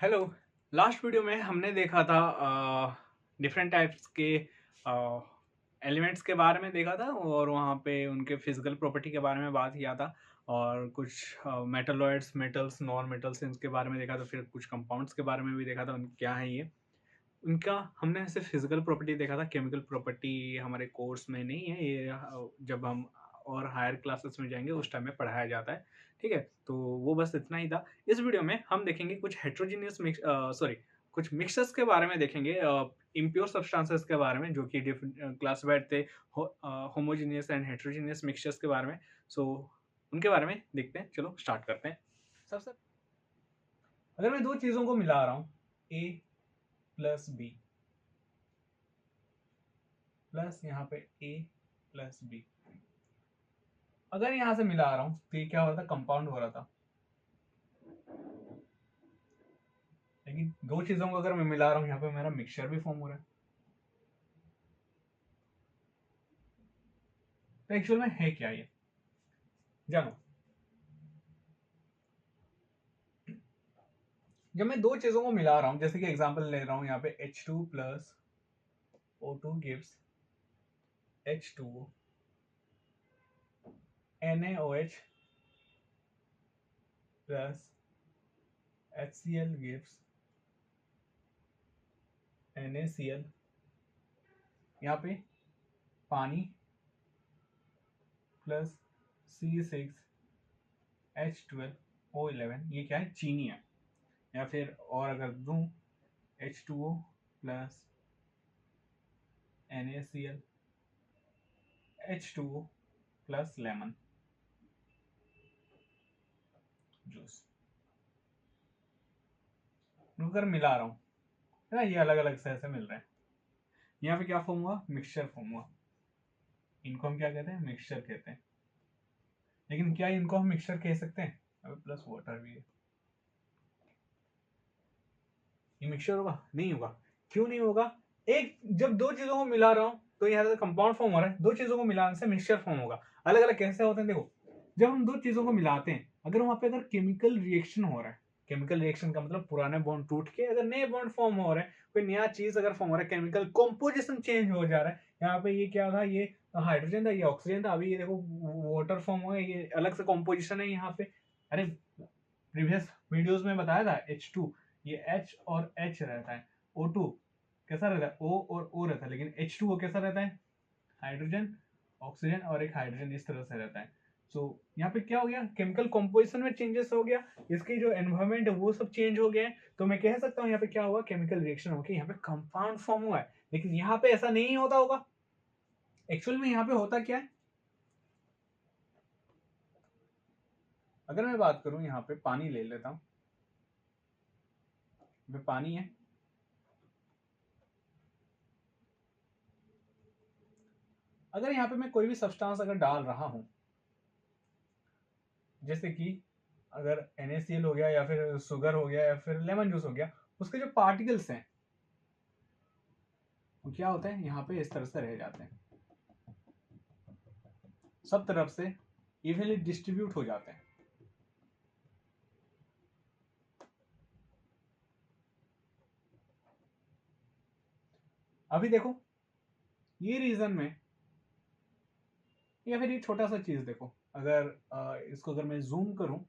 Hello. Last video में हमने देखा था डिफरेंट टाइप्स के एलिमेंट्स के बारे में देखा था और वहाँ पे उनके फिजिकल प्रॉपर्टी के बारे में बात किया था और कुछ मेटलॉइड्स मेटल्स नॉन मेटल्स इनके बारे में देखा था, फिर कुछ कंपाउंड्स के बारे में भी देखा था क्या है ये उनका। हमने सिर्फ फिजिकल प्रॉपर्टी देखा था, केमिकल प्रॉपर्टी हमारे कोर्स में नहीं है ये। जब हम और हायर क्लासेस में जाएंगे उस टाइम में पढ़ाया जाता है। ठीक है, तो वो बस इतना ही था। इस वीडियो में हम देखेंगे कुछ हेट्रोजीनियस मिक्स सॉरी कुछ मिक्सचर्स के बारे में देखेंगे, इम्प्योर सब्सटेंसेस के बारे में जो कि डिफरेंट क्लासिफाइड थे होमोजीनियस एंड हेट्रोजीनियस मिक्सचर्स के बारे में। सो उनके बारे में देखते हैं, चलो स्टार्ट करते हैं। सबसे अगर मैं दो चीज़ों को मिला रहा हूँ, ए प्लस बी प्लस यहाँ पे ए प्लस बी, अगर यहां से मिला रहा हूं तो ये क्या हो रहा था, कंपाउंड हो रहा था। लेकिन दो चीजों को अगर मैं मिला रहा हूं यहाँ पे मेरा मिक्सचर भी फॉर्म हो रहा है। तो एक्चुअल में है क्या ये, जानो। जब मैं दो चीजों को मिला रहा हूं, जैसे कि एग्जांपल ले रहा हूं यहाँ पे H2 plus O2 gives H2O, NaOH plus HCl gives NaCl। यहाँ पे पानी प्लस C6H12O11, ये क्या है, चीनी है। या फिर और अगर दूं H2O plus NaCl H2O plus lemon juice, अगर मिला रहा हूं है ना, ये अलग अलग से ऐसे मिल रहे हैं। यहाँ पे क्या फॉर्म हुआ, मिक्सचर फॉर्म हुआ। इनको हम क्या कहते हैं, मिक्सचर कहते हैं। लेकिन क्या इनको हम मिक्सचर कह सकते हैं, अभी प्लस वाटर भी है, ये मिक्सचर होगा? नहीं होगा। क्यों नहीं होगा? एक जब दो चीजों को मिला रहा हूं तो यहाँ से कंपाउंड फॉर्म हो रहा है, दो चीजों को मिलाने से मिक्सचर फॉर्म होगा। अलग अलग कैसे होते हैं देखो, जब हम दो चीजों को मिलाते हैं, अगर वहां पे अगर केमिकल रिएक्शन हो रहा है, केमिकल रिएक्शन का मतलब पुराने बॉन्ड टूट के अगर नए बॉन्ड फॉर्म हो रहे हैं, कोई नया चीज अगर फॉर्म हो रहा है, केमिकल कॉम्पोजिशन चेंज हो जा रहा है। यहाँ पे ये क्या था, ये हाइड्रोजन था, ये ऑक्सीजन था, अभी ये देखो वाटर फॉर्म हो गया, ये अलग से कॉम्पोजिशन है यहाँ पे। अरे प्रीवियस वीडियोस में बताया था H2, ये H और H रहता है। O2 कैसा रहता है, O और O रहता है, लेकिन H2O कैसा रहता है, हाइड्रोजन ऑक्सीजन और एक हाइड्रोजन, इस तरह से रहता है। सो यहाँ पे क्या हो गया, केमिकल कॉम्पोजिशन में चेंजेस हो गया, इसकी जो एनवायरमेंट है वो सब चेंज हो गया है। तो मैं कह सकता हूँ यहाँ पे क्या हुआ, केमिकल रिएक्शन हो गया, यहाँ पे कंपाउंड फॉर्म हुआ है। लेकिन यहाँ पे ऐसा नहीं होता होगा। एक्चुअल में यहाँ पे होता क्या है, अगर मैं बात करूं यहाँ पे पानी ले लेता हूं, पानी है, अगर यहाँ पे मैं कोई भी सब्सटेंस अगर डाल रहा हूं, जैसे कि अगर NaCl हो गया या फिर शुगर हो गया या फिर लेमन जूस हो गया, उसके जो पार्टिकल्स हैं वो क्या होते हैं, यहाँ पे इस तरह से रह जाते हैं, सब तरफ से इवनली डिस्ट्रीब्यूट हो जाते हैं। अभी देखो ये रीजन में, या फिर ये छोटा सा चीज देखो, अगर इसको अगर मैं जूम करूं,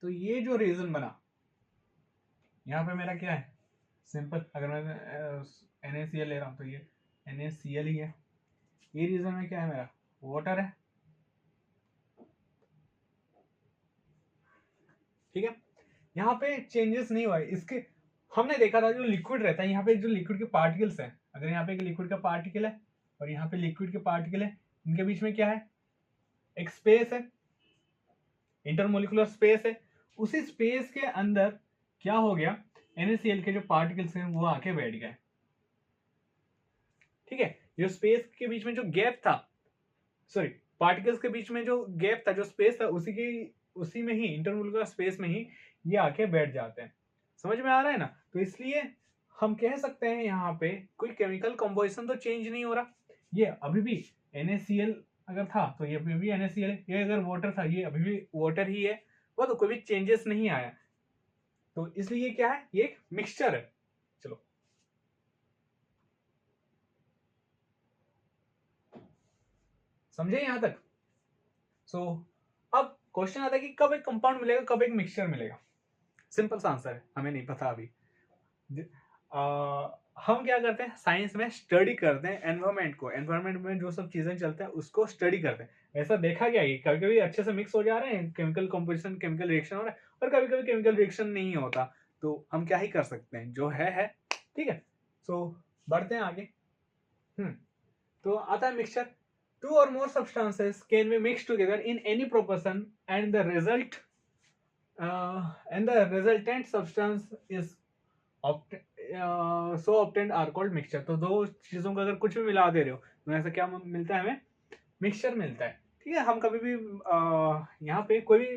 तो ये जो रीजन बना, यहाँ पे मेरा क्या है, सिंपल, अगर मैं NaCl ले रहा हूं तो ये NaCl ही है। ये रीजन में क्या है, मेरा वाटर है। ठीक है, यहाँ पे चेंजेस नहीं हुआ है इसके। हमने देखा था जो लिक्विड रहता है, यहाँ पे जो लिक्विड के पार्टिकल्स हैं, अगर यहाँ पे एक लिक्विड का पार्टिकल है और यहाँ पे लिक्विड के पार्टिकल है, इनके बीच में क्या है, एक स्पेस है, इंटरमोलिकुलर स्पेस है। उसी स्पेस के अंदर क्या हो गया, NaCl के जो पार्टिकल्स हैं वो आके बैठ गए। ठीक है, जो स्पेस के बीच में जो गैप था, सॉरी पार्टिकल्स के बीच में जो गैप था, जो स्पेस था, उसी में ही, इंटरमोलिकुलर स्पेस में ही ये आके बैठ जाते हैं। समझ में आ रहा है ना? तो इसलिए हम कह सकते हैं यहाँ पे कोई केमिकल कंपोजिशन तो चेंज नहीं हो रहा, ये अभी भी NaCl अगर था तो ये अभी भी NaCl है, ये अगर वाटर था ये अभी भी वाटर ही है, वो तो कोई भी चेंजेस नहीं आया, तो इसलिए ये क्या है, ये एक मिक्सचर है। चलो समझे यहां तक? सो अब क्वेश्चन आता है कि कब एक कंपाउंड मिलेगा, कब एक मिक्सचर मिलेगा। सिंपल सा आंसर है, हमें नहीं पता अभी। हम क्या करते हैं साइंस में, स्टडी करते हैं एनवायरमेंट को, एनवायरमेंट में जो सब चीजें चलते हैं उसको स्टडी करते हैं। ऐसा देखा गया है कभी कभी अच्छे से मिक्स हो जा रहे हैं, केमिकल कॉम्पोजिशन, केमिकल रिएक्शन हो रहा है, और कभी कभी केमिकल रिएक्शन नहीं होता, तो हम क्या ही कर सकते हैं, जो है ठीक है। सो बढ़ते हैं आगे। तो आता है मिक्सचर। टू और मोर substances can be mix together in any proportion and the result and the resultant substance is so obtained are called mixture। तो दो चीजों को अगर कुछ भी मिला दे रहे हो तो ऐसा क्या मिलता है, हमें मिक्सचर मिलता है। ठीक है, हम कभी भी यहाँ पे कोई भी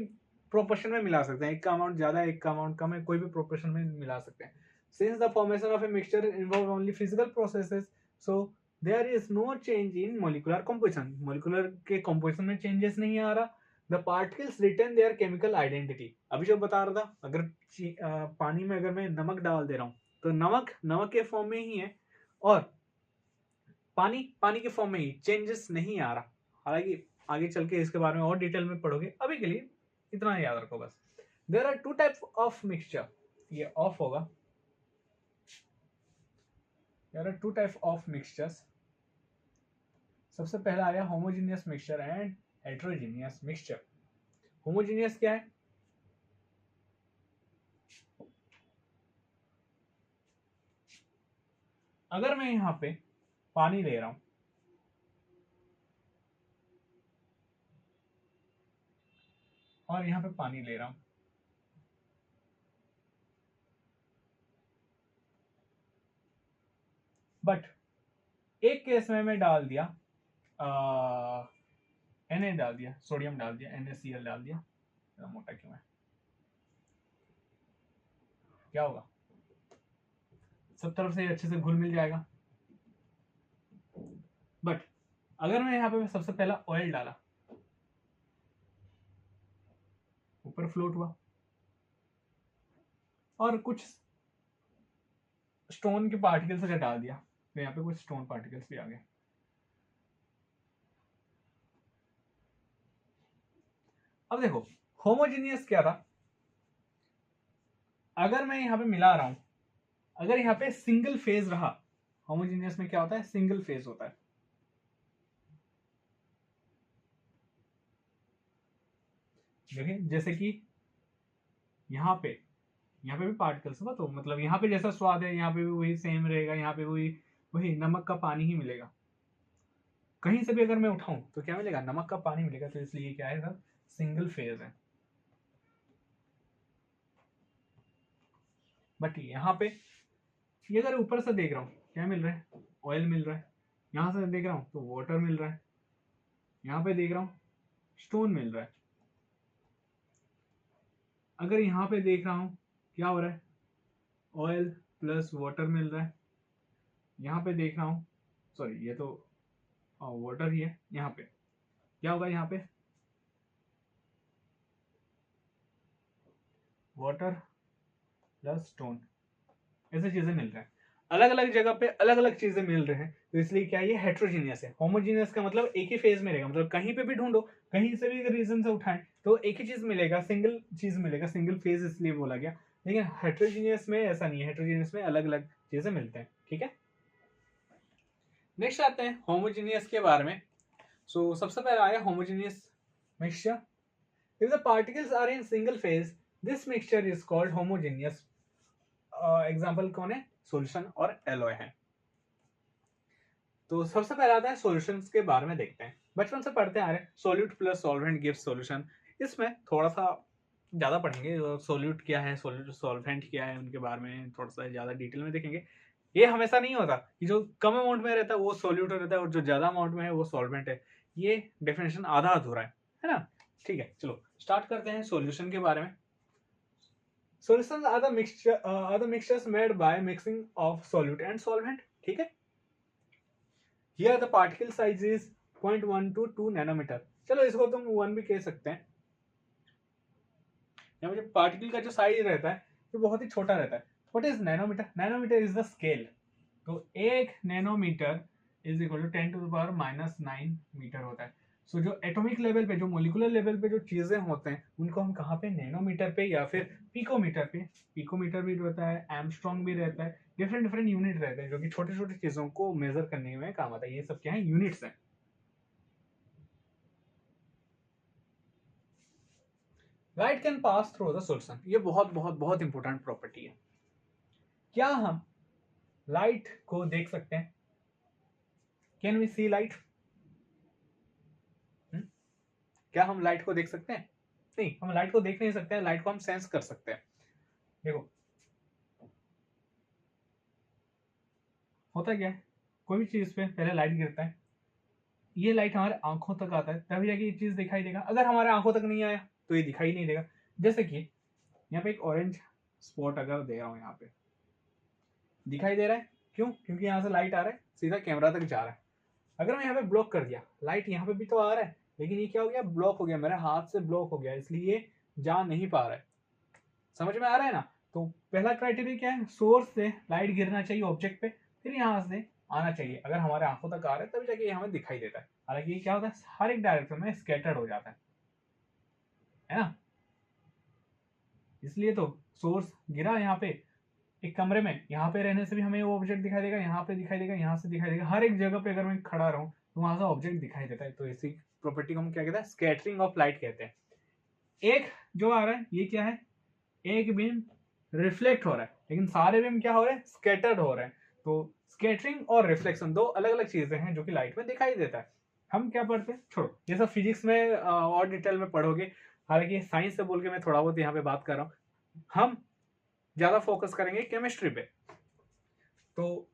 प्रोपोर्शन में मिला सकते हैं, एक का अमाउंट ज्यादा है, एक का अमाउंट कम है, कोई भी प्रोपोर्शन में मिला सकते हैं। Since the formation of a mixture involve only physical processes, so there is no change in molecular composition. Molecular के कंपोजिशन में चेंजेस नहीं आ रहा। The particles retain their chemical identity. अभी जो बता रहा था, अगर पानी में अगर मैं नमक डाल दे रहा हूँ तो नमक नमक के फॉर्म में ही है, और पानी पानी के फॉर्म में ही, चेंजेस नहीं आ रहा। हालांकि आगे चल के इसके बारे में और डिटेल में पढ़ोगे, अभी के लिए इतना याद रखो बस। There are two types of mixture, ये ऑफ होगा। There are two type of mixtures. सबसे पहला आया homogeneous mixture and heterogeneous mixture. Homogeneous क्या है, अगर मैं यहां पे पानी ले रहा हूं और यहां पे पानी ले रहा हूं, बट एक केस में मैं डाल दिया Na डाल दिया, सोडियम डाल दिया, NaCl डाल दिया, मोटा क्यों है, क्या होगा, सब तरफ से अच्छे से घुल मिल जाएगा। बट अगर मैं यहाँ पे सबसे पहला ऑयल डाला, ऊपर फ्लोट हुआ, और कुछ स्टोन के पार्टिकल्स अगर डाल दिया, तो यहाँ पे कुछ स्टोन पार्टिकल्स भी आ गए। अब देखो होमोजीनियस क्या था, अगर मैं यहाँ पे मिला रहा हूं, अगर यहाँ पे सिंगल फेज रहा, होमोजीनियस में क्या होता है, सिंगल फेज होता है। देखिए जैसे कि यहाँ पे भी पार्टिकल्स होगा, तो मतलब यहाँ पे जैसा स्वाद है यहाँ पे भी वही सेम रहेगा, यहाँ पे वही वही नमक का पानी ही मिलेगा। कहीं से भी अगर मैं उठाऊं तो क्या मिलेगा, नमक का पानी मिलेगा, तो इसलिए क्या है सर, सिंगल फेज है। बट यहाँ पे ये अगर ऊपर से देख रहा हूँ क्या मिल रहा है, ऑयल मिल रहा है, यहाँ से देख रहा हूँ तो वाटर मिल रहा है, यहाँ पे देख रहा हूँ स्टोन मिल रहा है। अगर यहाँ पे देख रहा हूँ क्या हो रहा है, ऑयल प्लस वाटर मिल रहा है, यहाँ पे देख रहा हूँ, सॉरी ये तो वाटर ही है, यहाँ पे क्या होगा, यहाँ पे वाटर प्लस स्टोन, ऐसे चीजें मिल रहे हैं। अलग अलग जगह पे अलग अलग चीजें मिल रहे हैं, तो इसलिए क्या ये हेट्रोजीनियस है। होमोजीनियस का मतलब एक ही फेज में रहेगा, मतलब कहीं पे भी ढूंढो, कहीं से भी रीजन से उठाएं तो एक ही चीज मिलेगा, सिंगल चीज मिलेगा, सिंगल फेज इसलिए बोला गया। लेकिन हेट्रोजीनियस में ऐसा नहीं है, हेट्रोजीनियस में अलग अलग चीजें मिलते हैं। ठीक है, नेक्स्ट आते हैं होमोजीनियस के बारे में। सो सबसे पहला आया homogeneous mixture. If the particles are in single phase, this mixture is called homogeneous. Example कौन है, सोल्यूशन और एलॉय है। तो सबसे पहले आता है सॉल्यूशंस के बारे में देखते हैं। बचपन से पढ़ते आ रहे हैं, solute plus solvent gives solution. इसमें थोड़ा सा ज्यादा पढ़ेंगे, सोल्यूट क्या है, सोल्यूट सॉल्वेंट क्या है, उनके बारे में थोड़ा सा ज्यादा डिटेल में देखेंगे। ये हमेशा नहीं होता कि जो कम अमाउंट में रहता है वो सोल्यूट रहता है, और जो ज्यादा अमाउंट में है वो सॉल्वेंट है। ये डेफिनेशन आधा अधूरा है ना। ठीक है, चलो स्टार्ट करते हैं सॉल्यूशन के बारे में। Solutions are the mixtures made by mixing of solute and solvent. ठीक है, here the particle size is 0.1 to 2 nanometre, चलो इसको तुम 1 भी कह सकते हैं। यहाँ पे जो पार्टिकल का जो साइज रहता है वो बहुत ही छोटा रहता है। What is nanometre? Nanometre is the scale. तो एक nanometre is equal to 10⁻⁹ metre होता है। सो जो एटॉमिक लेवल पे, जो मोलिकुलर लेवल पे जो चीजें होते हैं उनको हम कहाँ पे, नैनोमीटर पे या फिर पिकोमीटर पे। पिकोमीटर भी रहता है, एमस्ट्रॉन्ग भी रहता है, डिफरेंट डिफरेंट यूनिट रहते हैं जो कि छोटी छोटी चीजों को मेजर करने में काम आता है। ये सब क्या है, यूनिट्स हैं। Light can pass through the solution, ये बहुत बहुत बहुत इंपॉर्टेंट प्रॉपर्टी है। क्या हम लाइट को देख सकते हैं? Can we see light? क्या हम लाइट को देख सकते हैं? नहीं, हम लाइट को देख नहीं सकते हैं, लाइट को हम सेंस कर सकते हैं। देखो होता क्या है, कोई भी चीज पे पहले लाइट गिरता है, ये लाइट हमारे आंखों तक आता है तभी जाके ये चीज दिखाई देगा। अगर हमारे आंखों तक नहीं आया तो ये दिखाई नहीं देगा। जैसे कि यहाँ पे एक ऑरेंज स्पॉट अगर दे रहा हूँ, यहाँ पे दिखाई दे रहा है, क्यों? क्योंकि यहाँ से लाइट आ रहा है, सीधा कैमरा तक जा रहा है। अगर मैं यहाँ पे ब्लॉक कर दिया, लाइट यहाँ पे भी तो आ रहा है, लेकिन ये क्या हो गया, ब्लॉक हो गया, मेरे हाथ से ब्लॉक हो गया, इसलिए जा नहीं पा रहा है। समझ में आ रहा है ना? तो पहला क्राइटेरिया क्या है, सोर्स से लाइट गिरना चाहिए ऑब्जेक्ट पे, फिर यहाँ से आना चाहिए। अगर हमारे आंखों तक आ रहा है तभी जाके ये हमें दिखाई देता है। हालांकि ये क्या होता है, हर एक डायरेक्शन में स्कैटर्ड हो जाता है ना। इसलिए तो सोर्स गिरा यहाँ पे एक कमरे में, यहाँ पे रहने से भी हमें वो ऑब्जेक्ट दिखाई देगा, यहाँ पे दिखाई देगा, यहाँ से दिखाई देगा, हर एक जगह पे अगर मैं खड़ा रहूं तो वहां से ऑब्जेक्ट दिखाई देता है। तो इसी प्रॉपर्टी को हम क्या कहते हैं, स्कैटरिंग ऑफ लाइट कहते हैं। एक जो आ रहा है ये क्या है, एक बीम रिफ्लेक्ट हो रहा है, लेकिन सारे बीम क्या हो रहे हैं, स्कैटर्ड हो रहे हैं। तो स्कैटरिंग और रिफ्लेक्शन दो अलग अलग चीजें हैं जो कि लाइट में दिखाई देता है। हम क्या पढ़ते हैं, छोड़ो ये सब फिजिक्स में और डिटेल में पढ़ोगे। हालांकि साइंस से बोल के मैं थोड़ा बहुत यहाँ पे बात कर रहा हूँ, हम ज्यादा फोकस करेंगे केमिस्ट्री पे। तो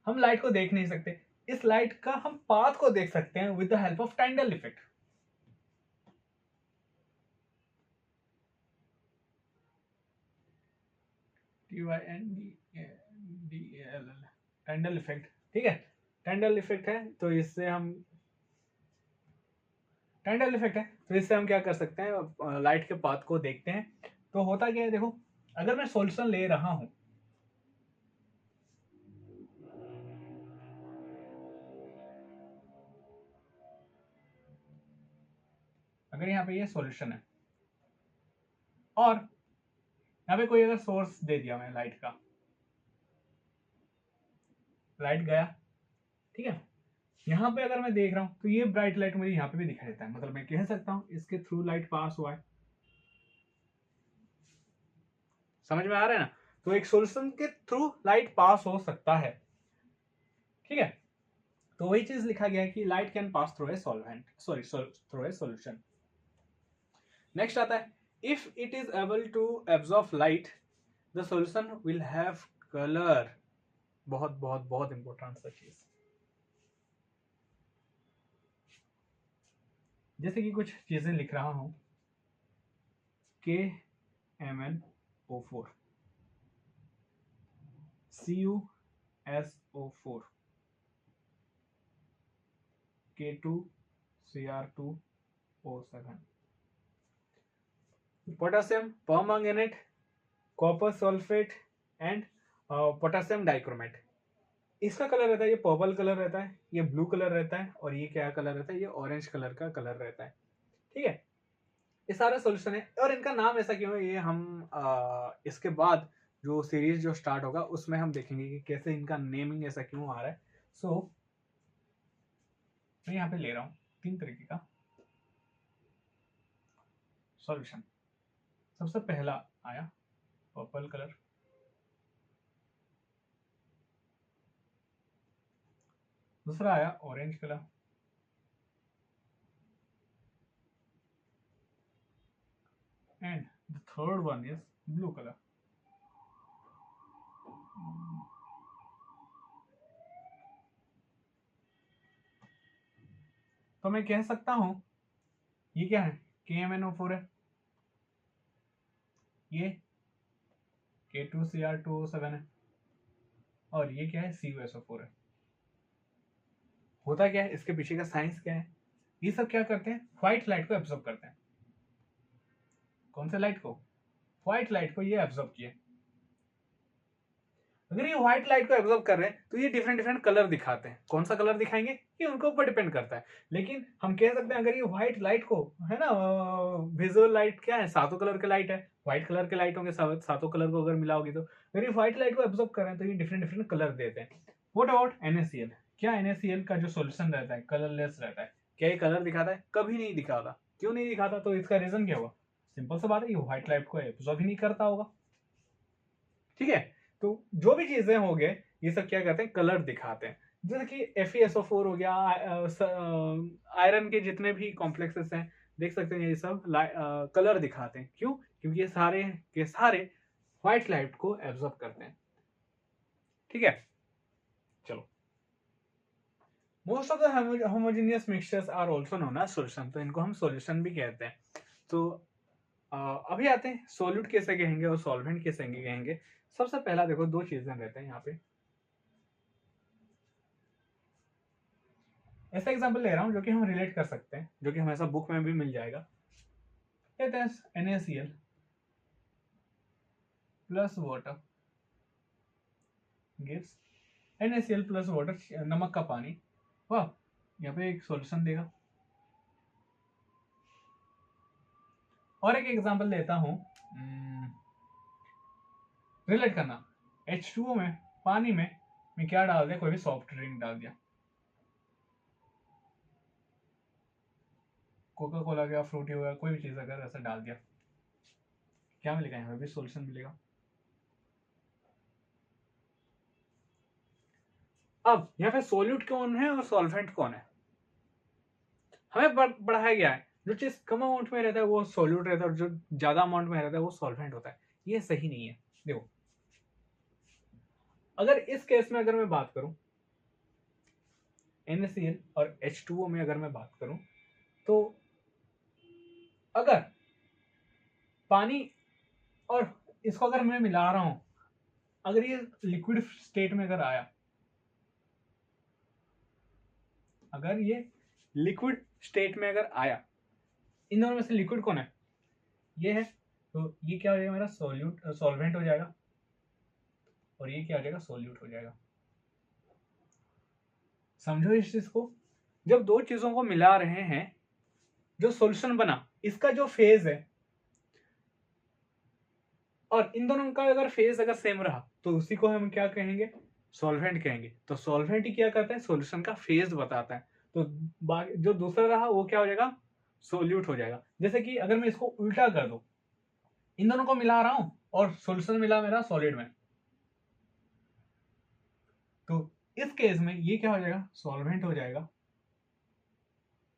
हम लाइट को देख नहीं सकते, इस लाइट का हम पाथ को देख सकते हैं with the help of Tyndall effect. TYNDL, Tyndall effect, ठीक है। टाइंडल इफेक्ट है तो इससे हम टाइंडल इफेक्ट है तो इससे हम क्या कर सकते हैं, लाइट के पाथ को देखते हैं। तो होता क्या है, देखो अगर मैं सॉल्यूशन ले रहा हूं, अगर यहाँ पे ये सॉल्यूशन है और यहाँ पे कोई अगर सोर्स दे दिया मैं लाइट का, लाइट गया, ठीक है। यहाँ पे अगर मैं देख रहा हूँ तो ये ब्राइट लाइट मुझे यहाँ पे भी दिखाई देता है, मतलब मैं कह सकता हूँ इसके थ्रू लाइट पास हुआ है। समझ में आ रहा है ना? तो एक सॉल्यूशन के थ्रू लाइट पास हो सकता है, ठीक है। तो वही चीज लिखा गया है कि light can pass through a solvent, sorry through a solution. Next आता है, if it is able to absorb light the solution will have colour. बहुत बहुत बहुत इंपॉर्टेंट सा चीज। जैसे कि कुछ चीजें लिख रहा हूं, KMnO4, CuSO4, K2Cr2O7, potassium permanganate, copper sulphate and potassium dichromate. इसका कलर रहता है, ये पर्पल कलर रहता है, ये ब्लू कलर रहता है, और ये क्या कलर रहता है, ये ऑरेंज कलर का कलर रहता है, ठीक है। ये सारा सोल्यूशन है। और इनका नाम ऐसा क्यों है, ये हम इसके बाद जो सीरीज जो स्टार्ट होगा उसमें हम देखेंगे कि कैसे इनका नेमिंग ऐसा क्यों आ रहा है। सो मैं यहाँ पे ले रहा हूँ 3 तरीके का सॉल्यूशन। सबसे पहला आया पर्पल कलर, दूसरा आया orange colour, and the third one is blue colour. तो मैं कह सकता हूं ये क्या है, KMnO4 है, ये K2Cr2O7 है, और ये क्या है, CuSO4 है। होता क्या है, इसके पीछे का साइंस क्या है, ये सब क्या करते हैं, व्हाइट लाइट को एब्जॉर्ब करते हैं। कौन से लाइट को, व्हाइट लाइट को ये एब्जॉर्ब किए। अगर ये व्हाइट लाइट को एब्जॉर्ब कर रहे हैं तो ये डिफरेंट डिफरेंट कलर दिखाते हैं। कौन सा कलर दिखाएंगे ये उनके ऊपर डिपेंड करता है, लेकिन हम कह सकते हैं अगर ये व्हाइट लाइट को, है ना, विजुअल लाइट क्या है, सातों कलर के लाइट है, व्हाइट कलर के लाइट होंगे, सातों कलर को अगर मिलाओगे तो अगर ये व्हाइट लाइट को एब्जॉर्ब कर रहे हैं तो ये डिफरेंट डिफरेंट कलर देते हैं। व्हाट अबाउट NaCl, क्या NaCl का जो सोल्यूशन रहता है कलरलेस रहता है, क्या ये कलर दिखाता है, कभी नहीं दिखाता। क्यों नहीं दिखाता, तो इसका रीजन क्या होगा, सिंपल सा बात है, ये व्हाइट लाइट को एब्जॉर्ब ही नहीं करता होगा। ठीक है, तो जो भी चीजें हो गए ये सब क्या करते हैं, कलर दिखाते हैं। जैसे कि FeSO4 हो गया, आयरन के जितने भी कॉम्प्लेक्सेस हैं देख सकते हैं, ये सब कलर दिखाते हैं। क्यों, क्योंकि ये सारे के सारे व्हाइट लाइट को एब्जॉर्ब करते हैं। ठीक है, चलो, most of the homogeneous mixtures are also known as solution, तो इनको हम सॉल्यूशन भी कहते हैं। तो अभी आते हैं सॉल्यूट कैसे कहेंगे और सॉल्वेंट कैसे कहेंगे। सबसे पहला देखो, दो चीजें रहते हैं यहाँ पे, ऐसा एग्जांपल ले रहा हूं जो कि हम रिलेट कर सकते हैं, जो कि हमेशा बुक में भी मिल जाएगा। कहते हैं NaCl plus water gives, NaCl plus water, नमक का पानी, वाह, यहाँ पे एक सॉल्यूशन देगा। और एक एग्जांपल लेता हूं, रिलेट करना, H2O में, पानी में मैं क्या डाल दिया, कोई भी सॉफ्ट ड्रिंक डाल दिया, कोका कोला गया, फ्रूटी हो गया, कोई भी चीज अगर ऐसा डाल दिया, क्या मिलेगा, यहाँ पे भी सॉल्यूशन मिलेगा। अब यहाँ पे सोल्यूट कौन है और सॉल्वेंट कौन है, हमें पढ़ाया गया है जो चीज कम अमाउंट में रहता है वो सोल्यूट रहता है और जो ज्यादा अमाउंट में रहता है वो सॉल्वेंट होता है। ये सही नहीं है। देखो, अगर इस केस में अगर मैं बात करूं, NaCl और H2O में अगर मैं बात करूं, तो अगर पानी और इसको अगर मैं मिला रहा हूं, अगर ये लिक्विड स्टेट में अगर आया, अगर ये लिक्विड स्टेट में अगर आया, इन दोनों में से लिक्विड कौन है, ये है, तो ये क्या हो जाएगा, मेरा सॉल्वेंट हो जाएगा, और ये क्या हो जाएगा, सोल्यूट हो जाएगा। समझो इस चीज को, जब दो चीजों को मिला रहे हैं, जो सॉल्यूशन बना इसका जो फेज है, और इन दोनों का अगर फेज अगर सेम रहा तो उसी को हम क्या कहेंगे, सॉल्वेंट कहेंगे। तो सॉल्वेंट ही क्या करता है, सॉल्यूशन का फेज बताता है। तो जो दूसरा रहा वो क्या हो जाएगा, सोल्यूट हो जाएगा। जैसे कि अगर मैं इसको उल्टा कर दूं, इन दोनों को मिला रहा हूं और सॉल्यूशन मिला मेरा सॉलिड में, तो इस केस में ये क्या हो जाएगा, सॉल्वेंट हो जाएगा,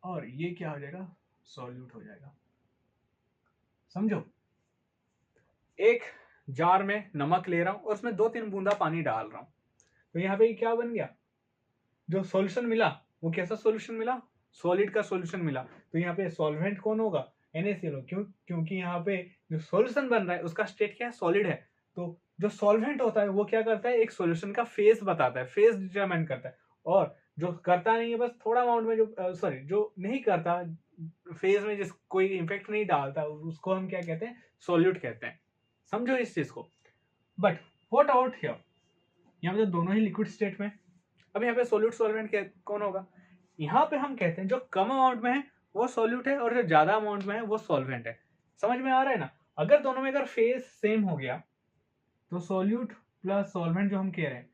और ये क्या हो जाएगा, सॉल्यूट हो जाएगा। समझो, एक जार में नमक ले रहा हूं और उसमें 2-3 बूंदा पानी डाल रहा हूं, तो यहाँ पे क्या बन गया, जो सॉल्यूशन मिला वो कैसा सॉल्यूशन मिला, सॉलिड का सॉल्यूशन मिला। तो यहाँ पे सॉल्वेंट कौन होगा, NaCl। क्यों, क्योंकि यहाँ पे जो सॉल्यूशन बन रहा है उसका स्टेट क्या है, सॉलिड है। तो जो सॉल्वेंट होता है वो क्या करता है, एक सॉल्यूशन का फेज बताता है, फेज डिटरमाइन करता है। और जो करता नहीं है, बस थोड़ा अमाउंट में, जो सॉरी जो नहीं करता फेज में, जिस कोई इम्पैक्ट नहीं डालता, उसको हम क्या कहते हैं, सॉल्यूट कहते हैं। समझो इस चीज को। बट व्हाट अबाउट हियर, यहाँ पे दोनों ही लिक्विड स्टेट में, अब यहाँ पे सोल्यूट सॉल्वेंट कौन होगा, यहाँ पे हम कहते हैं जो कम अमाउंट में है वो सॉल्यूट है और जो ज्यादा अमाउंट में है वो सॉल्वेंट है। समझ में आ रहा है ना, अगर दोनों में अगर फेज सेम हो गया तो सॉल्यूट प्लस सॉल्वेंट जो हम कह रहे हैं,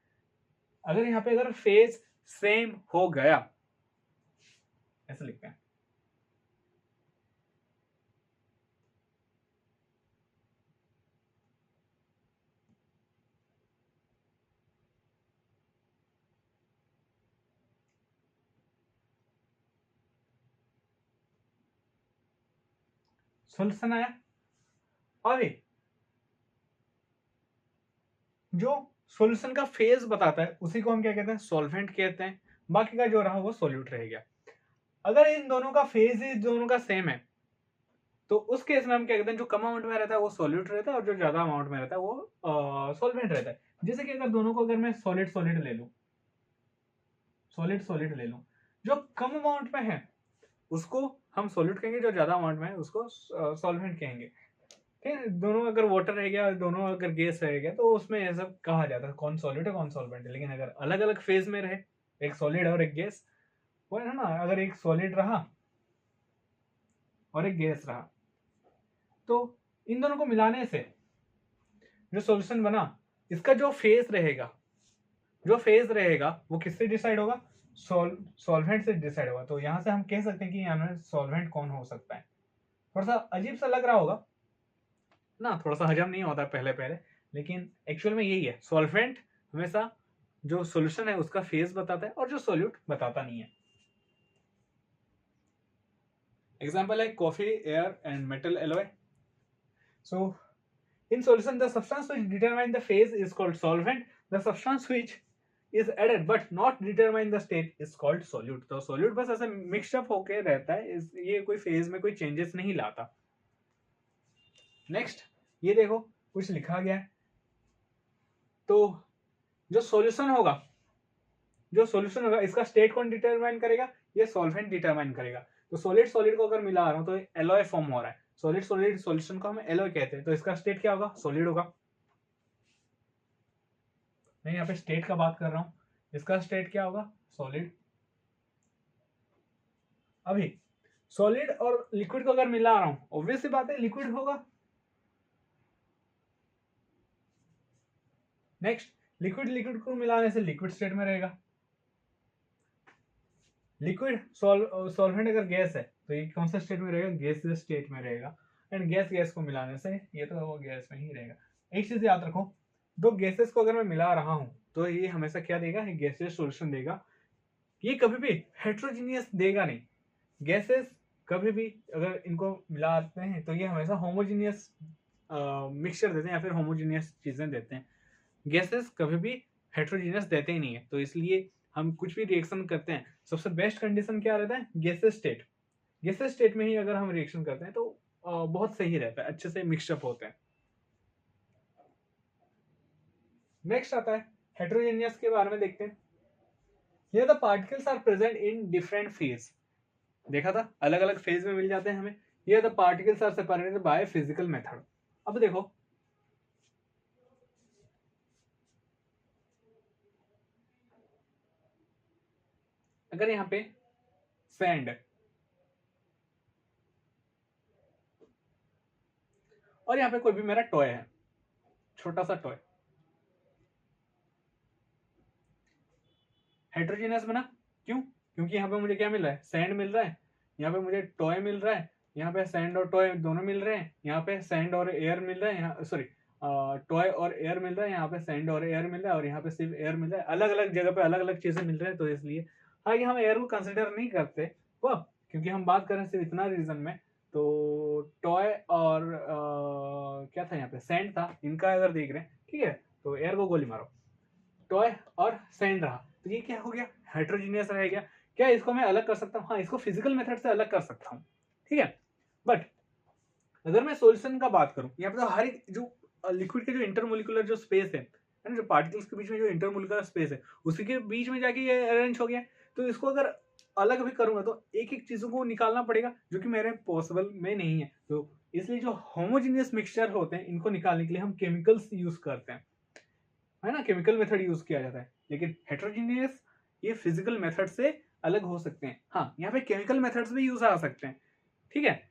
अगर यहाँ पे अगर फेज सेम हो गया, ऐसा लिखते हैं, सॉल्यूशन आया। अभी जो सॉल्यूशन का फेज बताता है उसी को हम क्या कहते हैं, सॉल्वेंट कहते हैं। बाकी का जो रहा वो सॉल्यूट रह गया। अगर इन दोनों का फेज ही दोनों का सेम है तो उस केस में हम क्या कहते हैं, जो कम अमाउंट में रहता है वो सॉल्यूट रहता है और जो ज्यादा अमाउंट में रहता है वो सॉल्वेंट रहता है। जैसे कि अगर दोनों को अगर मैं सॉलिड सॉलिड ले लूं, सॉलिड सॉलिड ले लूं, जो कम अमाउंट में है उसको हम सॉल्यूट कहेंगे, जो ज्यादा अमाउंट में है उसको सॉल्वेंट कहेंगे। ठीक है, दोनों अगर वाटर रह गया और दोनों अगर गैस रह गया तो उसमें ये सब कहा जाता है कौन सॉल्यूट है कौन सॉल्वेंट है। लेकिन अगर अलग अलग फेज में रहे, एक सॉलिड और एक गैस, वो है ना, अगर एक सॉलिड रहा और एक गैस रहा तो इन दोनों को मिलाने से जो सॉल्यूशन बना, इसका जो फेज रहेगा वो किससे डिसाइड होगा, सॉल्वेंट से डिसाइड होगा। तो यहां से हम कह सकते हैं कि यहाँ में सॉल्वेंट कौन हो सकता है। थोड़ा सा अजीब सा लग रहा होगा ना, थोड़ा सा हजम नहीं होता पहले पहले, लेकिन एक्चुअल में यही है, सॉल्वेंट हमेशा जो सॉल्यूशन है उसका फेज बताता है और जो सॉल्यूट बताता नहीं है। एग्जाम्पल है coffee, air and metal alloy. So in solution, the substance which determine the phase is called solvent. The substance which is added but not determine the state is called solute. तो solute बस ऐसे mix up होके रहता है, ये कोई phase में कोई चेंजेस नहीं लाता। नेक्स्ट ये देखो कुछ लिखा गया है, तो जो सॉल्यूशन होगा इसका स्टेट कौन डिटरमाइन करेगा, ये सॉल्वेंट डिटरमाइन करेगा। तो सॉलिड को अगर मिला रहा हूं तो एलॉय फॉर्म हो रहा है, सॉलिड सॉल्यूशन को हम एलॉय कहते हैं, तो इसका स्टेट क्या होगा, सॉलिड होगा। मैं यहाँ पे स्टेट का बात कर रहा हूं, इसका स्टेट क्या होगा, सॉलिड। अभी सॉलिड और लिक्विड को अगर मिला रहा हूं, ऑब्वियस सी बात है लिक्विड होगा। नेक्स्ट लिक्विड को मिलाने से लिक्विड स्टेट में रहेगा। लिक्विड सॉल्वेंट अगर गैस है तो ये कौन सा स्टेट में रहेगा, गैसियस स्टेट में रहेगा। एंड गैस को मिलाने से ये तो वो गैस में ही रहेगा। एक चीज याद रखो, दो गैसेस को अगर मैं मिला रहा हूं तो ये हमेशा क्या देगा, गैसियस सॉल्यूशन देगा। ये कभी भी हेट्रोजीनियस देगा नहीं। गैसेस कभी भी अगर इनको मिलाते हैं तो ये हमेशा होमोजीनियस मिक्सचर देते हैं या फिर होमोजीनियस चीजें देते हैं। गैसेस कभी भी हेट्रोजीनियस देते ही नहीं है। तो इसलिए हम कुछ भी रिएक्शन करते हैं, सबसे बेस्ट कंडीशन क्या रहता है, गैसेस स्टेट में ही अगर हम रिएक्शन करते हैं तो बहुत सही रहता है, अच्छे से मिक्सअप होते हैं। नेक्स्ट आता है हेट्रोजीनियस के बारे में देखते हैं। Here the particles are present in different phase. देखा था अलग अलग फेज में मिल जाते हैं हमें। Here the particles are separated by physical method. अब देखो अगर यहाँ पे सैंड और यहाँ पे कोई भी मेरा टॉय है, छोटा सा टॉय, हेट्रोजीनियस बना क्यों, क्योंकि यहाँ पे मुझे क्या मिल रहा है, सैंड मिल रहा है, यहाँ पे मुझे टॉय मिल रहा है, यहाँ पे सैंड और टॉय दोनों मिल रहे हैं, यहाँ पे सैंड और एयर मिल रहा है, यहाँ सॉरी टॉय और एयर मिल रहा है, यहाँ पे सैंड और एयर मिल रहा है और यहाँ पे सिर्फ एयर मिल रहा है। अलग अलग जगह पे अलग अलग चीजें मिल रही है। तो इसलिए आगे हम एयर को कंसिडर नहीं करते वो, क्योंकि हम बात कर रहे हैं सिर्फ इतना रीजन में। तो टॉय और क्या था यहाँ पे, सैंड था, इनका अगर देख रहे हैं ठीक है, तो एयर को गोली मारो, टॉय और सैंड रहा, तो ये क्या हो गया, हेट्रोजीनियस रह गया। क्या इसको मैं अलग कर सकता हूँ, हाँ इसको फिजिकल मेथड से अलग कर सकता हूँ, ठीक है। बट अगर मैं सॉल्यूशन का बात करूं, यहाँ पे तो हर एक जो लिक्विड के जो इंटरमोलिकुलर जो स्पेस है ना, जो पार्टिकल्स के बीच में जो इंटरमोलिकुलर स्पेस है उसी के बीच में जाके ये अरेंज हो गया। तो इसको अगर अलग भी करूंगा तो एक एक चीजों को निकालना पड़ेगा, जो कि मेरे पॉसिबल में नहीं है। तो इसलिए जो होमोजीनियस मिक्सचर होते हैं इनको निकालने के लिए हम केमिकल्स यूज करते हैं, है ना, केमिकल मेथड यूज किया जाता है। लेकिन हेट्रोजीनियस ये फिजिकल मेथड से अलग हो सकते हैं। हाँ यहाँ पे केमिकल मेथड्स भी यूज आ सकते हैं, ठीक है,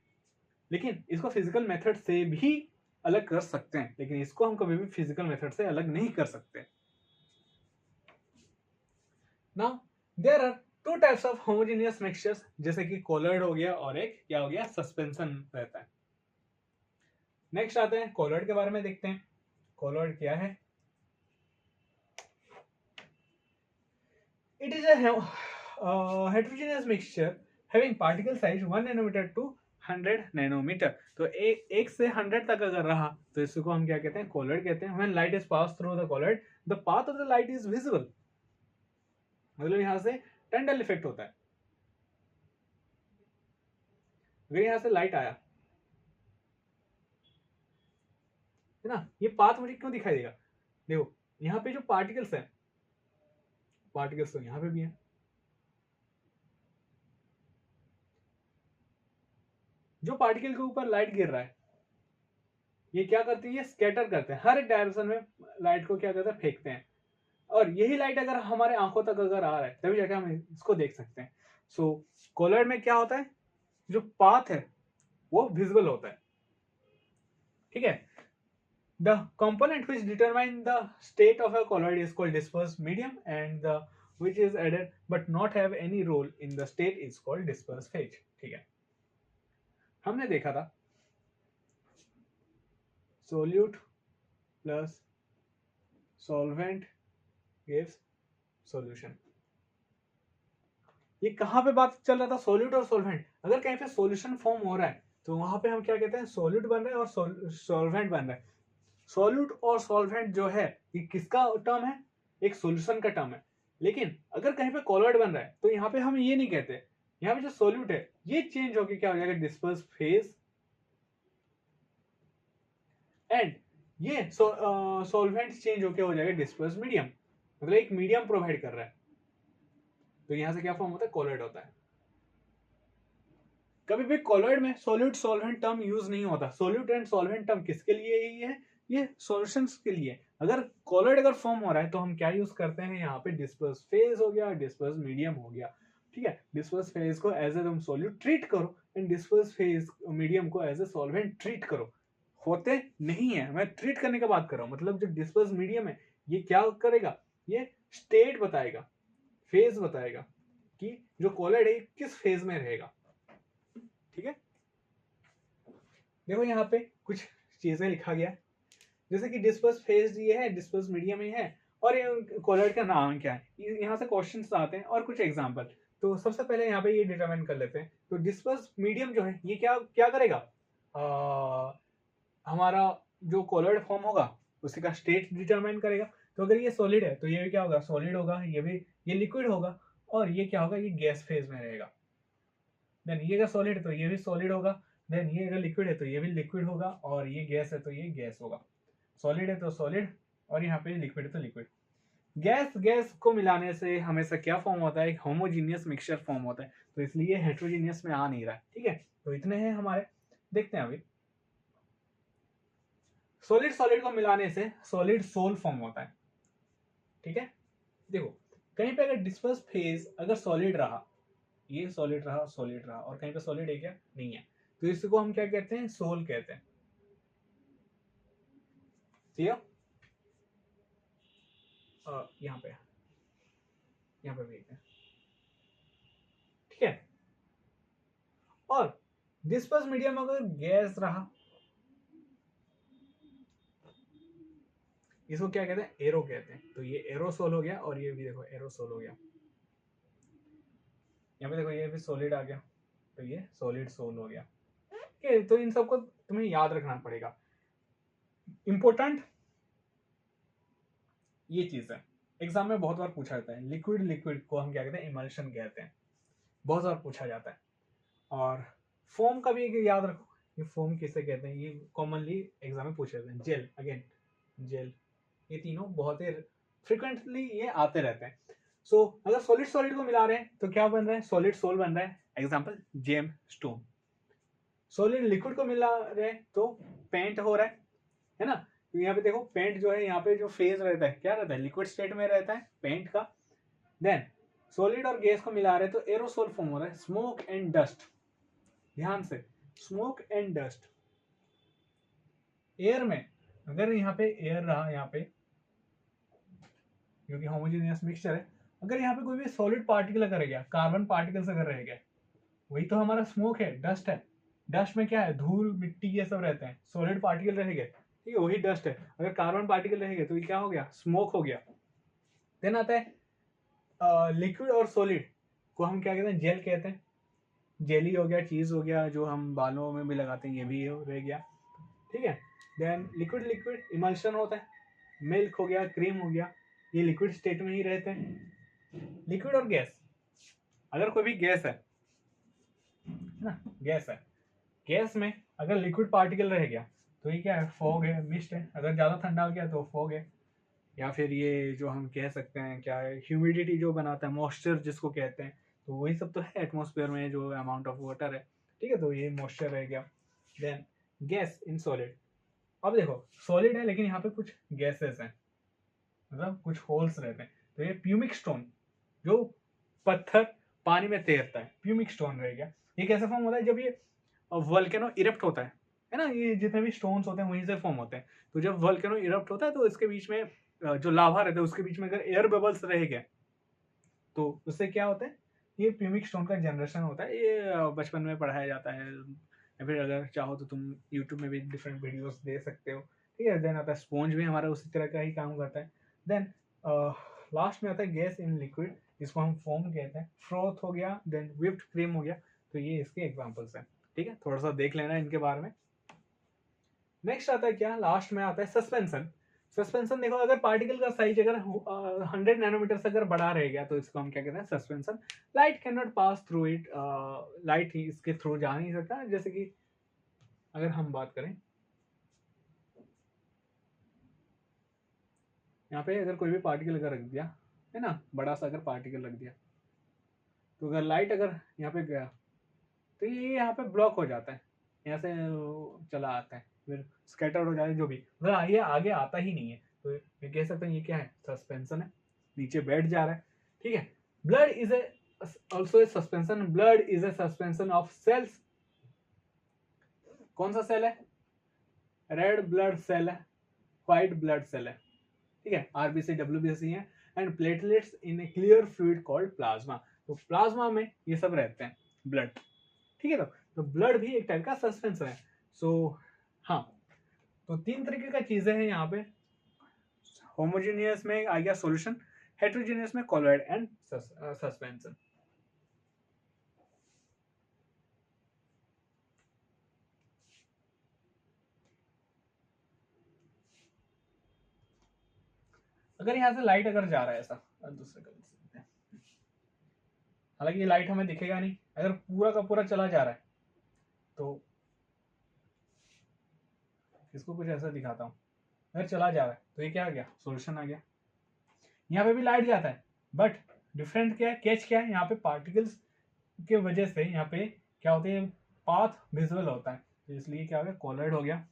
लेकिन इसको फिजिकल मेथड से भी अलग कर सकते हैं, लेकिन इसको हम कभी भी फिजिकल मेथड से अलग नहीं कर सकते। Now there are two types of homogeneous mixtures, जैसे कि कोलॉइड हो गया और एक क्या हो गया, सस्पेंशन रहता है। नेक्स्ट आते हैं कोलॉइड के बारे में देखते हैं। कोलॉइड क्या है, it is a heterogeneous mixture having particle size 1 nanometer to 100 nanometre. तो एक से 100 तक अगर रहा तो इसको हम क्या कहते हैं, कोलॉइड कहते हैं। When light is passed through the colloid, the path of the light is visible, मतलब यहां से टंडल इफेक्ट होता है। अगर यहां से लाइट आया है ना, ये पाथ मुझे क्यों दिखाई देगा, देखो यहाँ पे जो पार्टिकल्स है, पार्टिकल्स तो यहाँ पे भी है, जो पार्टिकल के ऊपर लाइट गिर रहा है ये क्या करती है, स्कैटर करते हैं, हर एक डायरेक्शन में लाइट को क्या करते हैं, फेंकते हैं। और यही लाइट अगर हमारे आंखों तक अगर आ रहा है तभी जाके हम इसको देख सकते हैं। सो कोलॉइड में क्या होता है, जो पाथ है वो विजिबल होता है, ठीक है। The component which determine the state of a colloid is called dispersed medium, and the which is added but not have any role in the state is called dispersed phase, ठीक है। हमने देखा था solute plus solvent gives solution। ये कहाँ पे बात चल रहा था, सोल्यूट और सोल्वेंट। अगर कहीं पे सॉल्यूशन फॉर्म हो रहा है तो वहां पे हम क्या कहते हैं, सोल्यूट बन रहा है और सॉल्वेंट बन रहा है। सॉल्यूट और सॉल्वेंट जो है ये किसका टर्म है, एक सॉल्यूशन का टर्म है। लेकिन अगर कहीं पे कॉलॉइड बन रहा है तो यहाँ पे हम ये नहीं कहते, यहाँ पे जो सॉल्यूट है ये चेंज होकर क्या हो जाएगा, डिस्पर्स फेज, एंड ये सॉल्वेंट चेंज होकर हो जाएगा डिस्पर्स मीडियम, मतलब एक मीडियम प्रोवाइड कर रहा है। तो यहां से क्या फॉर्म होता है, कॉलॉइड होता है। कभी भी कॉलॉइड में सोल्यूट सॉल्वेंट टर्म यूज नहीं होता। सोल्यूट एंड सॉल्वेंट टर्म किसके लिए ही है, ये सॉल्यूशंस के लिए। अगर कॉलॉइड अगर फॉर्म हो रहा है तो हम क्या यूज करते हैं, यहाँ पे डिस्पर्स फेज हो गया, डिस्पर्स मीडियम हो गया, ठीक है। डिस्पर्स फेज को एज ए तुम सोल्यूट ट्रीट करो एंड डिस्पर्स फेज मीडियम को एज ए सॉल्वेंट ट्रीट करो। होते नहीं है, मैं ट्रीट करने का बात कर रहा हूँ। मतलब जो डिस्पर्स मीडियम है ये क्या करेगा, ये स्टेट बताएगा, फेज बताएगा कि जो कॉलॉइड है किस फेज में रहेगा, ठीक है। देखो यहाँ पे कुछ चीजें लिखा गया है, जैसे कि डिस्पर्स फेज ये है, डिस्पर्स मीडियम ये है, और ये कॉलॉइड का नाम क्या है। यहाँ से क्वेश्चंस आते हैं और कुछ एग्जांपल। तो सबसे पहले यहाँ पे ये डिटरमाइन कर लेते हैं। तो डिस्पर्स मीडियम जो है ये क्या क्या करेगा, हमारा जो कॉलॉइड फॉर्म होगा उसी का स्टेट डिटरमाइन करेगा। तो अगर ये सॉलिड है तो ये भी क्या होगा, सॉलिड होगा, ये भी ये लिक्विड होगा, और ये क्या होगा, ये गैस फेज में रहेगा। देन ये अगर सॉलिड है तो ये भी सॉलिड होगा, देन ये अगर लिक्विड है तो ये भी लिक्विड होगा, और ये गैस है तो ये गैस होगा। सॉलिड है तो सॉलिड, और यहाँ पे लिक्विड है तो लिक्विड। गैस गैस को मिलाने से हमेशा क्या फॉर्म होता है, एक होमोजीनियस मिक्सचर फॉर्म होता है। तो इसलिए हेट्रोजीनियस में आ नहीं रहा है, ठीक है। तो इतने हैं हमारे, देखते हैं अभी। सॉलिड सॉलिड को मिलाने से सॉलिड सोल फॉर्म होता है, ठीक है। देखो कहीं पे अगर डिस्पर्स फेज अगर सॉलिड रहा, ये सॉलिड रहा, सॉलिड रहा, और कहीं पे सॉलिड है क्या, नहीं है, तो इसको हम क्या कहते हैं, सोल कहते हैं, ठीक है। यहाँ पे भी है, ठीक है। और डिस्पर्स मीडियम अगर गैस रहा, इसको क्या कहते हैं, एरो कहते हैं। तो ये एरोसोल हो गया, और ये भी देखो एरोसोल हो गया। यहाँ पे देखो ये भी सॉलिड आ गया, तो ये सॉलिड सोल हो गया, ठीक है। तो इन सबको तुम्हें याद रखना पड़ेगा। इंपॉर्टेंट ये चीज है, एग्जाम में बहुत बार पूछा जाता है। लिक्विड लिक्विड को हम क्या कहते हैं, इमल्शन कहते हैं, बहुत बार पूछा जाता है। और फोम का भी याद रखो, ये फोम किसे कहते हैं, ये कॉमनली एग्जाम में पूछे जाते हैं। जेल, अगेन जेल, ये तीनों बहुत ही फ्रिक्वेंटली ये आते रहते हैं। सो अगर सॉलिड सॉलिड को मिला रहे हैं तो क्या बन रहा है, सॉलिड सोल बन रहा है। Example gem stone. Solid liquid को मिला रहे हैं तो पेंट हो रहा है ना। तो यहाँ पे देखो पेंट जो है, यहाँ पे जो फेज रहता है क्या रहता है, लिक्विड स्टेट में रहता है पेंट का। देन सॉलिड और गैस को मिला रहे हैं तो एरोसोल फॉर्म हो रहा है, स्मोक एंड डस्ट। ध्यान से, स्मोक एंड डस्ट। एयर में अगर यहाँ पे एयर रहा, यहाँ पे क्योंकि होमोजेनियस मिक्सचर है, अगर यहाँ पे कोई भी सॉलिड पार्टिकल अगर रह गया, कार्बन पार्टिकल्स अगर रह गया, वही तो हमारा स्मोक है, डस्ट है। डस्ट में क्या है, धूल मिट्टी ये सब रहते हैं, सॉलिड पार्टिकल रह गए, ठीक है, वही डस्ट है। अगर कार्बन पार्टिकल रह गए तो ये क्या हो गया, स्मोक हो गया। देन आता है लिक्विड और सॉलिड को हम क्या कहते हैं, जेल कहते हैं। जेली हो गया, चीज हो गया, जो हम बालों में भी लगाते हैं, ये भी रह गया, ठीक है। देन लिक्विड लिक्विड इमल्शन होता है, मिल्क हो गया, क्रीम हो गया, ये लिक्विड स्टेट में ही रहते हैं। लिक्विड और गैस, अगर कोई भी गैस है ना, गैस है, गैस में अगर लिक्विड पार्टिकल रह गया तो ये क्या है, फॉग है, मिस्ट है। अगर ज्यादा ठंडा हो गया तो फॉग है, या फिर ये जो हम कह सकते हैं क्या है, ह्यूमिडिटी जो बनाता है, मॉइस्चर जिसको कहते हैं, तो वही सब तो है एटमॉस्फेयर में जो अमाउंट ऑफ वाटर है, ठीक है, तो ये मॉइस्चर रह गया। देन गैस इन सॉलिड, अब देखो सॉलिड है लेकिन यहाँ पे कुछ गैसेस हैं, मतलब कुछ होल्स रहते हैं, तो ये प्यूमिक स्टोन जो पत्थर पानी में तैरता है, प्यूमिक स्टोन रह गया। ये कैसे फॉर्म होता है, जब ये वोल्केनो इरप्ट होता है ना, ये जितने भी स्टोन्स होते हैं वहीं से फॉर्म होते हैं। तो जब वोल्केनो इरप्ट होता है तो इसके बीच में जो लावा रहता है उसके बीच में अगर एयर बबल्स रह गए तो उससे क्या होता है, ये प्यूमिक स्टोन का जनरेशन होता है। ये बचपन में पढ़ाया जाता है, या फिर अगर चाहो तो तुम यूट्यूब में भी डिफरेंट वीडियोस दे सकते हो। ठीक है, देन आता है स्पॉन्ज भी हमारा उसी तरह का ही काम करता है। देन लास्ट में आता है गैस इन लिक्विड, जिसको हम फोम कहते हैं, फ्रोथ हो गया, देन व्हिप्ड क्रीम हो गया। तो ये इसके एग्जांपल्स हैं। ठीक है, थोड़ा सा देख लेना इनके बारे में। नेक्स्ट आता है क्या, लास्ट में आता है सस्पेंशन। सस्पेंशन देखो, अगर पार्टिकल का साइज अगर 100 नैनोमीटर से अगर बड़ा रह गया तो इसको हम क्या कहते हैं, suspension. Light can not pass through it, light ही इसके थ्रू जा नहीं सकता। जैसे कि अगर हम बात करें, यहाँ पे अगर कोई भी पार्टिकल अगर रख दिया है ना, बड़ा सा अगर पार्टिकल रख दिया, तो अगर लाइट अगर यहाँ पे गया तो ये यहाँ पे ब्लॉक हो जाता है, यहाँ से चला आता है, फिर स्कैटर हो जाता है, जो भी मतलब ये आगे आता ही नहीं है। तो ये कह सकते हैं ये क्या है, सस्पेंशन है, नीचे बैठ जा रहा है। ठीक है, blood is a also a suspension. Blood is a suspension of cells. कौन सा सेल है, रेड ब्लड सेल है, व्हाइट ब्लड सेल है। ठीक है, आरबीसी डब्ल्यूबीसी है, and platelets in a clear fluid called plasma. तो प्लाज्मा में ये सब रहते हैं, ब्लड। ठीक है, तो ब्लड भी एक टाइप का सस्पेंशन है। सो हाँ, तो 3 तरीके का चीजें हैं यहाँ पे। होमोजेनियस में आ गया सॉल्यूशन, हेट्रोजेनियस में कॉलॉइड एंड सस्पेंशन। अगर यहाँ से लाइट अगर जा रहा है ऐसा, दूसरे कलर से, हालांकि ये लाइट हमें दिखेगा नहीं, अगर पूरा का पूरा चला जा रहा है तो इसको कुछ ऐसा दिखाता हूँ। अगर चला जा रहा है तो ये क्या आ गया, सॉल्यूशन आ गया। यहाँ पे भी लाइट जाता है, बट डिफरेंट क्या है, कैच क्या है, यहाँ पे पार्टिकल्स के वजह से यहाँ पे क्या होते हैं, पाथ विजुअल होता है, तो इसलिए क्या हो गया, कॉलॉइड हो गया।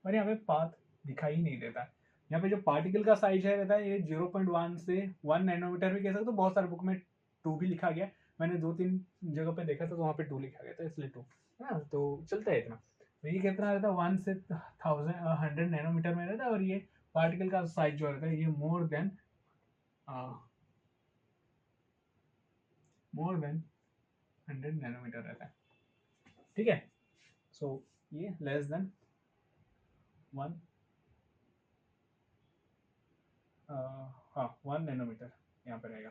और यहाँ पे पाथ दिखाई नहीं देता है। यहाँ पे जो पार्टिकल का साइज है रहता है ये 0.1 से 1 नैनोमीटर भी कह सकते हो। बहुत सारे बुक में 2 भी लिखा गया, मैंने 2-3 जगह पे देखा था तो वहाँ पे 2 लिखा गया था, इसलिए 2 है ना, तो चलता है इतना। तो ये कितना रहता है, 1 से 100 नैनोमीटर में रहता है। और ये पार्टिकल का साइज जो रहता है ये मोर देन 100 नैनोमीटर रहता है। ठीक है, सो ये लेस देन 1 1 नैनोमीटर यहाँ पे रहेगा।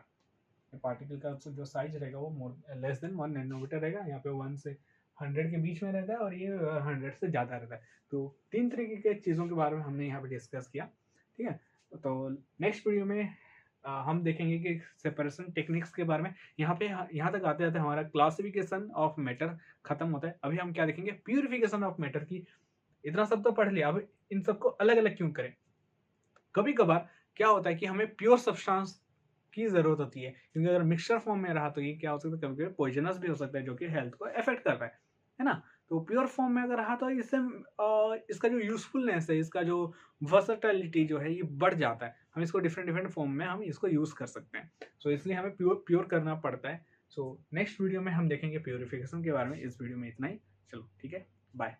पार्टिकल का जो साइज रहेगा वो मोर लेस देन 1 नैनोमीटर रहेगा। यहाँ पे 1 से 100 के बीच में रहता है, और ये 100 से ज़्यादा रहता है। तो 3 तरीके के चीज़ों के बारे में हमने यहाँ पे डिस्कस किया। ठीक है, तो नेक्स्ट वीडियो में हम देखेंगे कि सेपरेशन टेक्निक्स के बारे में। यहाँ तक आते आते हमारा क्लासिफिकेशन ऑफ मैटर खत्म होता है। अभी हम क्या देखेंगे, प्यूरिफिकेशन ऑफ मैटर की। इतना सब तो पढ़ लिया, अब इन सबको अलग अलग क्यों करें। कभी कभार क्या होता है कि हमें प्योर सब्सटेंस की जरूरत होती है, क्योंकि अगर मिक्सचर फॉर्म में रहा तो ये क्या हो सकता है, कभी कभी पॉइजनस भी हो सकता है, जो कि हेल्थ को अफेक्ट कर रहा है ना। तो प्योर फॉर्म में अगर रहा तो इससे इसका जो यूजफुलनेस है, इसका जो वर्सेटिलिटी जो है ये बढ़ जाता है। हम इसको डिफरेंट डिफरेंट फॉर्म में हम इसको यूज कर सकते हैं। सो इसलिए हमें प्योर करना पड़ता है। सो नेक्स्ट वीडियो में हम देखेंगे प्योरिफिकेशन के बारे में। इस वीडियो में इतना ही, चलो ठीक है, बाय।